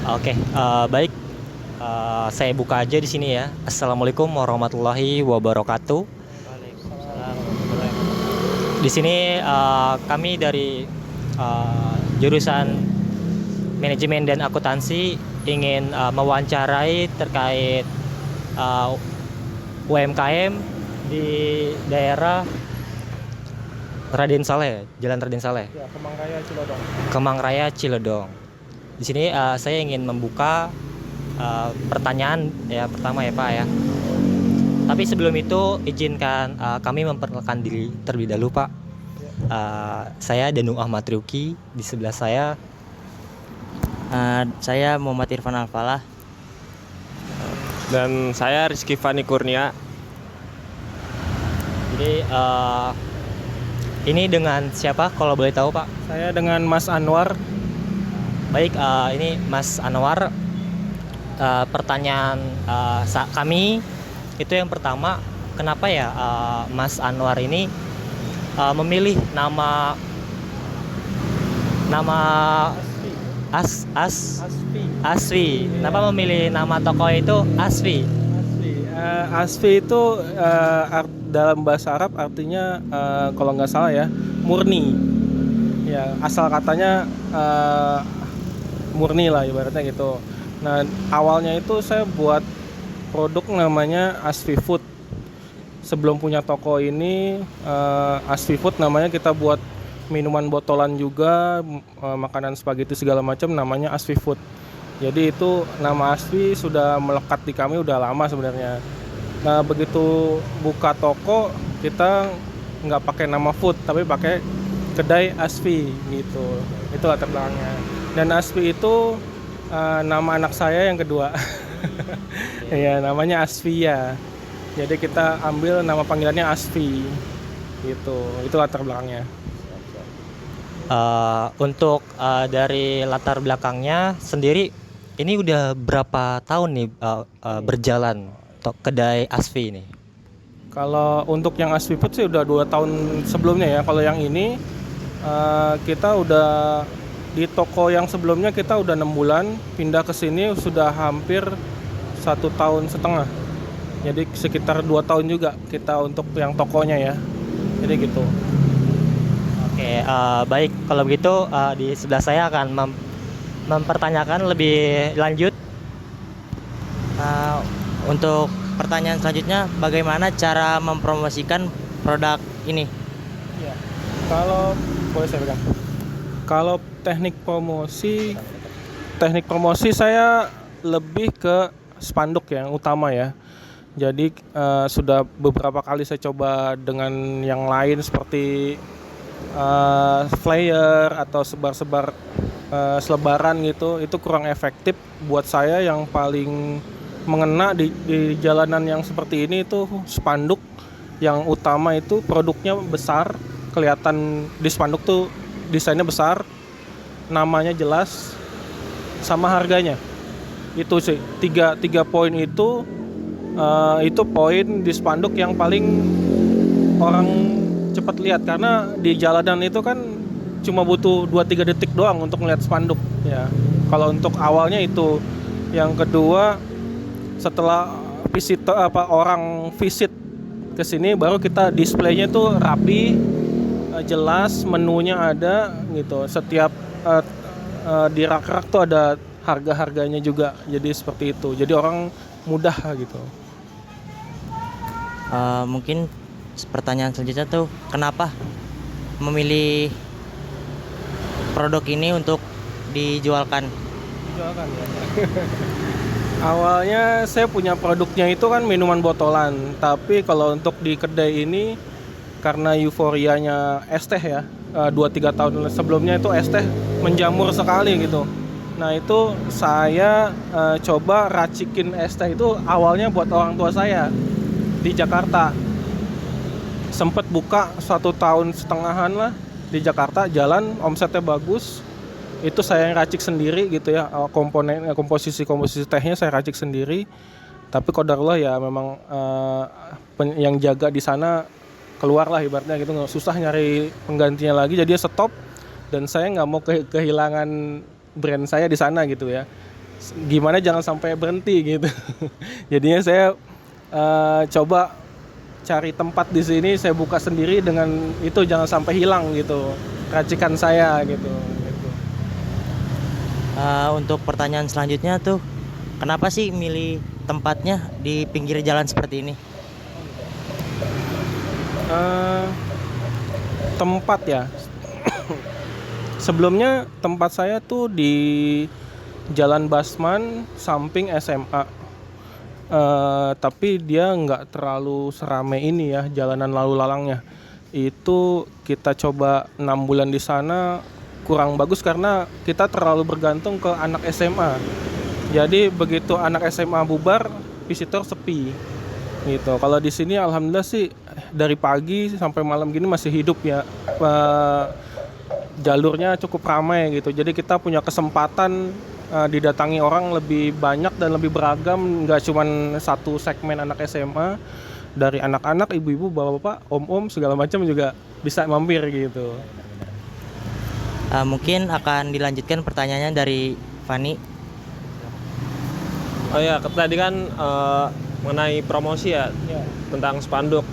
Oke, baik. Saya buka aja di sini ya. Assalamualaikum warahmatullahi wabarakatuh. Waalaikumsalam warahmatullahi wabarakatuh. Di sini kami dari jurusan manajemen dan akuntansi ingin mewawancarai terkait uh, UMKM di daerah Raden Saleh, Jalan Raden Saleh, Ya, Kemang Raya Cilodong. Kemang Raya, Ciledug. Di sini saya ingin membuka pertanyaan ya pertama ya Pak ya. Tapi sebelum itu izinkan kami memperkenalkan diri terlebih dahulu Pak. Ya. Saya Danu Ahmad Ryuki, di sebelah saya. Saya Muhammad Irfan Alfalah. Dan saya Rizky Fani Kurnia. Jadi ini dengan siapa kalau boleh tahu Pak? Saya dengan Mas Anwar. Baik, ini Mas Anwar. Pertanyaan kami itu yang pertama, kenapa ya Mas Anwar ini memilih nama Asfi. Asfi? Kenapa memilih nama toko itu Asfi? Asfi itu dalam bahasa Arab artinya kalau nggak salah ya murni. Ya, asal katanya murni lah ibaratnya gitu. Nah, awalnya itu saya buat produk namanya Asfi Food. Sebelum punya toko ini, Asfi Food namanya, kita buat minuman botolan juga, makanan spaghetti segala macam, namanya Asfi Food. Jadi itu nama Asfi sudah melekat di kami udah lama sebenarnya. Nah, begitu buka toko kita nggak pakai nama food tapi pakai kedai Asfi gitu. Itu latar belakangnya. Dan Asfi itu nama anak saya yang kedua. Ya, namanya Asfia. Jadi kita ambil nama panggilannya Asfi gitu. Itu latar belakangnya. Untuk dari latar belakangnya sendiri, ini udah berapa tahun nih berjalan kedai Asfi ini? Kalau untuk yang Asfi Food sih udah 2 tahun sebelumnya ya. Kalau yang ini kita udah di toko yang sebelumnya kita udah 6 bulan, pindah ke sini sudah hampir 1,5 tahun. Jadi sekitar 2 tahun juga kita untuk yang tokonya ya. Jadi gitu. Oke, baik kalau begitu di sebelah saya akan mempertanyakan lebih lanjut. Untuk pertanyaan selanjutnya, bagaimana cara mempromosikan produk ini? Ya. Kalau boleh saya pegang. Kalau teknik promosi saya lebih ke spanduk yang utama ya. Jadi sudah beberapa kali saya coba dengan yang lain seperti flyer atau sebar-sebar selebaran gitu. Itu kurang efektif buat saya. Yang paling mengena di jalanan yang seperti ini itu spanduk. Yang utama itu produknya besar, kelihatan di spanduk tuh desainnya besar, namanya jelas, sama harganya. Itu sih tiga poin itu poin di spanduk yang paling orang cepat lihat, karena di jalanan itu kan cuma butuh 2-3 detik doang untuk melihat spanduk ya. Kalau untuk awalnya itu. Yang kedua, setelah orang visit ke sini baru kita displaynya tuh rapi, jelas, menunya ada gitu. Setiap di rak-rak tuh ada harga-harganya juga. Jadi seperti itu. Jadi orang mudah gitu. Mungkin pertanyaan selanjutnya tuh, kenapa memilih produk ini untuk dijualkan? Dijualkan ya. Awalnya saya punya produknya itu kan minuman botolan, tapi kalau untuk di kedai ini karena euforianya es teh ya, 2-3 tahun sebelumnya itu es teh menjamur sekali gitu. Nah itu saya coba racikin es teh itu awalnya buat orang tua saya di Jakarta. Sempet buka 1,5 tahun lah di Jakarta, jalan, omsetnya bagus. Itu saya yang racik sendiri gitu ya, komposisi tehnya saya racik sendiri. Tapi qadarullah ya memang yang jaga di sana keluar lah ibaratnya gitu, susah nyari penggantinya lagi, jadi dia stop. Dan saya nggak mau kehilangan brand saya di sana gitu ya. gimana jangan sampai berhenti gitu. Jadinya saya coba cari tempat di sini, saya buka sendiri, dengan itu jangan sampai hilang gitu racikan saya gitu. Untuk pertanyaan selanjutnya tuh, kenapa sih milih tempatnya di pinggir jalan seperti ini? Tempat ya. Sebelumnya tempat saya tuh di Jalan Basman samping SMA. Tapi dia nggak terlalu serame ini ya jalanan lalu lalangnya. Itu kita coba 6 bulan di sana, kurang bagus karena kita terlalu bergantung ke anak SMA. Jadi begitu anak SMA bubar, visitor sepi gitu. Kalau di sini alhamdulillah sih dari pagi sampai malam gini masih hidup ya. Jalurnya cukup ramai gitu. Jadi kita punya kesempatan didatangi orang lebih banyak dan lebih beragam, nggak cuma satu segmen anak SMA, dari anak-anak, ibu-ibu, bapak-bapak, om-om segala macam juga bisa mampir gitu. Mungkin akan dilanjutkan pertanyaannya dari Fani. Oh ya, tadi kan mengenai promosi ya, tentang spanduk.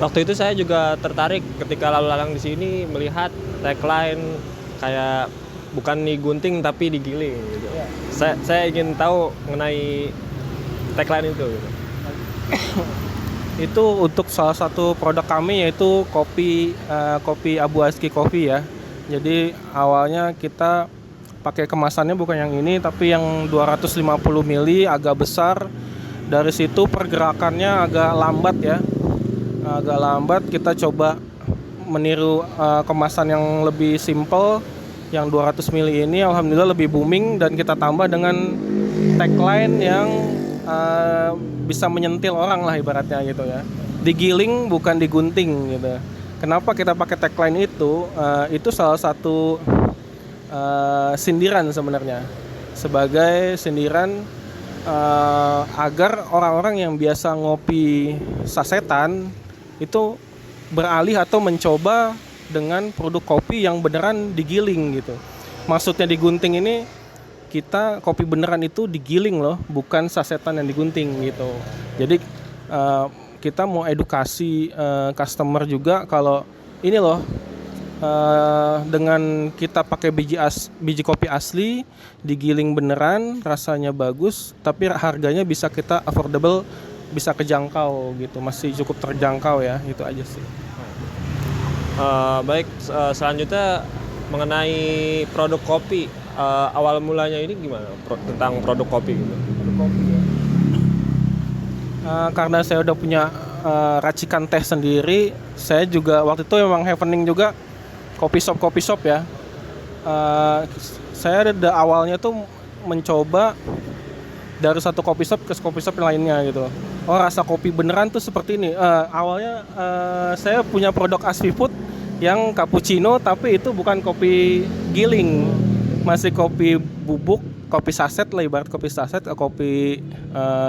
Waktu itu saya juga tertarik ketika lalu lalang di sini melihat tagline kayak bukan digunting tapi digiling gitu. Saya ingin tahu mengenai tagline itu gitu. Itu untuk salah satu produk kami, yaitu kopi Abu Azki Coffee ya. Jadi awalnya kita pakai kemasannya bukan yang ini tapi yang 250 ml agak besar. Dari situ pergerakannya agak lambat ya. Agak lambat, kita coba meniru kemasan yang lebih simple, yang 200 ml ini alhamdulillah lebih booming, dan kita tambah dengan tagline yang bisa menyentil orang lah ibaratnya gitu ya. Digiling bukan digunting gitu. Kenapa kita pakai tagline itu? Itu salah satu sindiran sebenarnya. Sebagai sindiran agar orang-orang yang biasa ngopi sasetan itu beralih atau mencoba dengan produk kopi yang beneran digiling gitu. Maksudnya digunting ini, kita kopi beneran itu digiling loh, bukan sasetan yang digunting gitu. Jadi kita mau edukasi customer juga kalau ini loh, dengan kita pakai biji kopi asli, digiling beneran, rasanya bagus, tapi harganya bisa kita affordable, bisa kejangkau gitu, masih cukup terjangkau ya, itu aja sih. Baik, selanjutnya mengenai produk kopi, awal mulanya ini gimana tentang produk kopi gitu? Karena saya udah punya racikan teh sendiri, saya juga waktu itu memang happening juga kopi shop ya. Saya ada awalnya tuh mencoba dari satu kopi shop ke kopi shop yang lainnya gitu. Oh, rasa kopi beneran tuh seperti ini. Awalnya saya punya produk Asfi Food yang cappuccino, tapi itu bukan kopi giling, masih kopi bubuk, kopi saset lah, ibarat kopi saset, kopi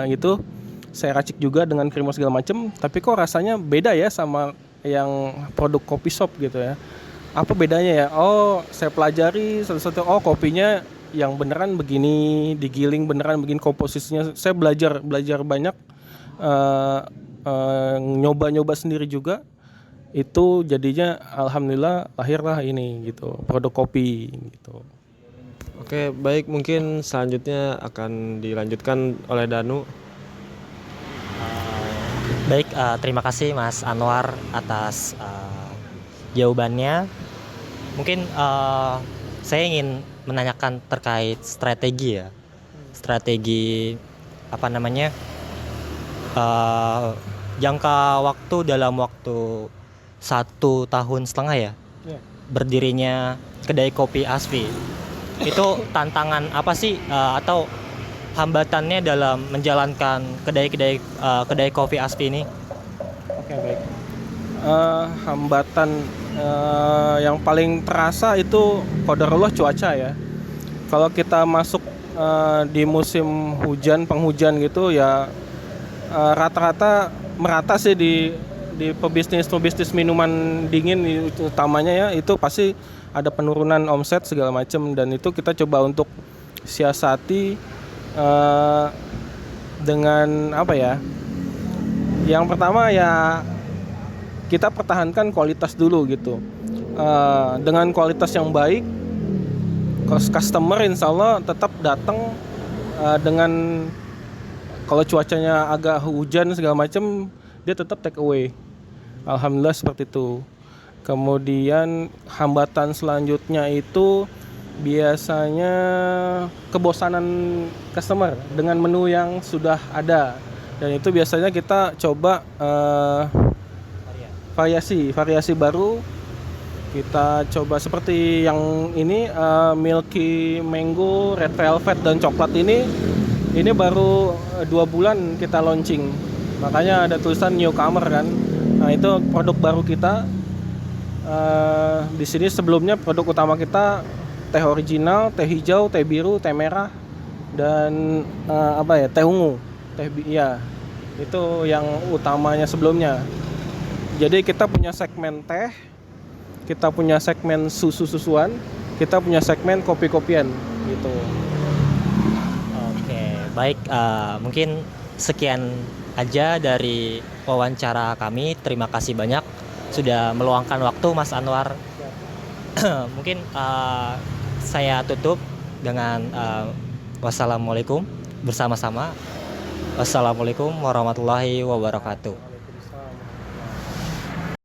gitu. Saya racik juga dengan creamer segala macem, tapi kok rasanya beda ya sama yang produk kopi shop gitu ya. Apa bedanya ya? Oh, saya pelajari satu-satu. Oh, kopinya yang beneran begini, digiling beneran begini komposisinya. Saya belajar banyak, nyoba sendiri juga. Itu jadinya alhamdulillah lahirlah ini gitu, produk kopi gitu. Oke, baik, mungkin selanjutnya akan dilanjutkan oleh Danu. Baik, terima kasih Mas Anwar atas jawabannya. Mungkin saya ingin menanyakan terkait strategi ya. Strategi apa namanya? Jangka waktu dalam waktu 1,5 tahun ya, berdirinya kedai kopi Asfi. Itu tantangan apa sih atau hambatannya dalam menjalankan kedai kopi Asfi ini? Oke, baik. Hambatan yang paling terasa itu qadarullah cuaca ya. Kalau kita masuk di musim penghujan gitu ya, rata-rata merata sih di pebisnis minuman dingin utamanya ya, itu pasti ada penurunan omset segala macam, dan itu kita coba untuk siasati dengan apa ya? Yang pertama ya kita pertahankan kualitas dulu gitu. Dengan kualitas yang baik, customer insya Allah tetap datang dengan kalau cuacanya agak hujan segala macam dia tetap take away. Alhamdulillah seperti itu. Kemudian hambatan selanjutnya itu biasanya kebosanan customer dengan menu yang sudah ada, dan itu biasanya kita coba variasi baru. Kita coba seperti yang ini Milky Mango, Red Velvet dan coklat ini baru 2 bulan kita launching, makanya ada tulisan newcomer kan. Nah itu produk baru kita. Di sini sebelumnya produk utama kita teh original, teh hijau, teh biru, teh merah, dan teh ungu, itu yang utamanya sebelumnya. Jadi kita punya segmen teh, kita punya segmen susu-susuan, kita punya segmen kopi-kopian gitu. Oke, baik, mungkin sekian aja dari wawancara kami. Terima kasih banyak sudah meluangkan waktu Mas Anwar. Mungkin saya tutup dengan wassalamualaikum bersama-sama. Wassalamualaikum warahmatullahi wabarakatuh.